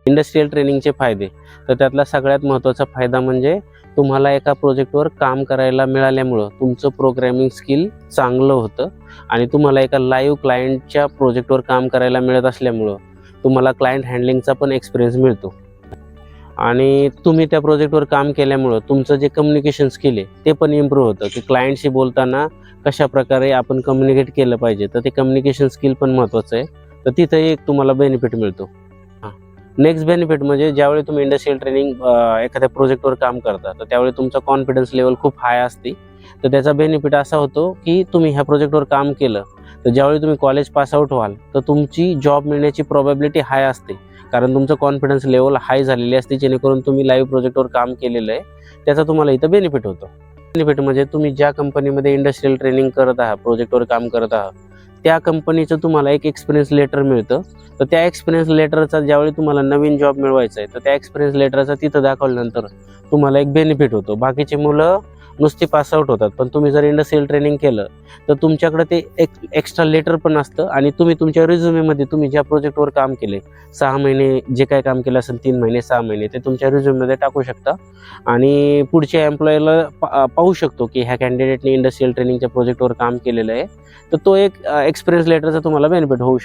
Industrial ट्रेनिंगचे फायदे, तर त्यातला सगळ्यात महत्त्वाचा फायदा म्हणजे तुम्हाला एका प्रोजेक्टवर काम करायला मिळाल्यामुळं तुमचं प्रोग्रॅमिंग स्किल चांगलं होतं आणि तुम्हाला एका लाईव्ह क्लायंटच्या प्रोजेक्टवर काम करायला मिळत असल्यामुळं तुम्हाला क्लायंट हँडलिंगचा पण एक्सपिरियन्स मिळतो आणि तुम्ही त्या प्रोजेक्टवर काम केल्यामुळं तुमचं जे कम्युनिकेशन स्किल आहे ते पण इम्प्रूव्ह होतं की क्लायंटशी बोलताना कशा प्रकारे आपण कम्युनिकेट केलं पाहिजे, तर ते कम्युनिकेशन स्किल पण महत्त्वाचं आहे. तर तिथंही एक तुम्हाला बेनिफिट मिळतो. नेक्स्ट बेनिफिट म्हणजे ज्यावेळी तुम्ही इंडस्ट्रियल ट्रेनिंग एखाद्या प्रोजेक्टवर काम करता, तर त्यावेळी तुमचा कॉन्फिडन्स लेवल खूप हाय असते. तर त्याचा बेनिफिट असा होतो की तुम्ही ह्या प्रोजेक्टवर काम केलं तर ज्यावेळी तुम्ही कॉलेज पास आउट व्हाल तर तुमची जॉब मिळण्याची प्रोबॅबिलिटी हाय असते, कारण तुमचं कॉन्फिडन्स लेवल हाय झालेली असते, जेणेकरून तुम्ही लाईव्ह प्रोजेक्टवर काम केलेलं आहे त्याचा तुम्हाला इथं बेनिफिट होतो. बेनिफिट म्हणजे तुम्ही ज्या कंपनीमध्ये इंडस्ट्रियल ट्रेनिंग करत आहात, प्रोजेक्टवर काम करत आहात, त्या कंपनीचं तुम्हाला एक एक्सपिरियन्स लेटर मिळतं. तर त्या एक्सपिरियन्स लेटरचा ज्यावेळी तुम्हाला नवीन जॉब मिळवायचा आहे तर त्या एक्सपिरियन्स लेटरचा तिथं दाखवल्यानंतर तुम्हाला एक बेनिफिट होतो. बाकीची मुलं नुसती पास आउट होतात, पण तुम्ही जर इंडस्ट्रियल ट्रेनिंग केलं तर तुमच्याकडे ते एक एक्स्ट्रा लेटर पण असतं आणि तुम्ही तुमच्या रिझ्युमेमध्ये तुम्ही ज्या प्रोजेक्टवर काम केले 6 महिने जे काय काम केलं असेल, 3 महिने 6 महिने, ते तुमच्या रिझ्युमेमध्ये टाकू शकता आणि पुढच्या एम्प्लॉयला पाहू शकतो की ह्या कॅन्डिडेटने इंडस्ट्रियल ट्रेनिंगच्या प्रोजेक्टवर काम केलेलं आहे. तर तो एक एक्सपिरियन्स लेटरचा तुम्हाला बेनिफिट होऊ शकतो.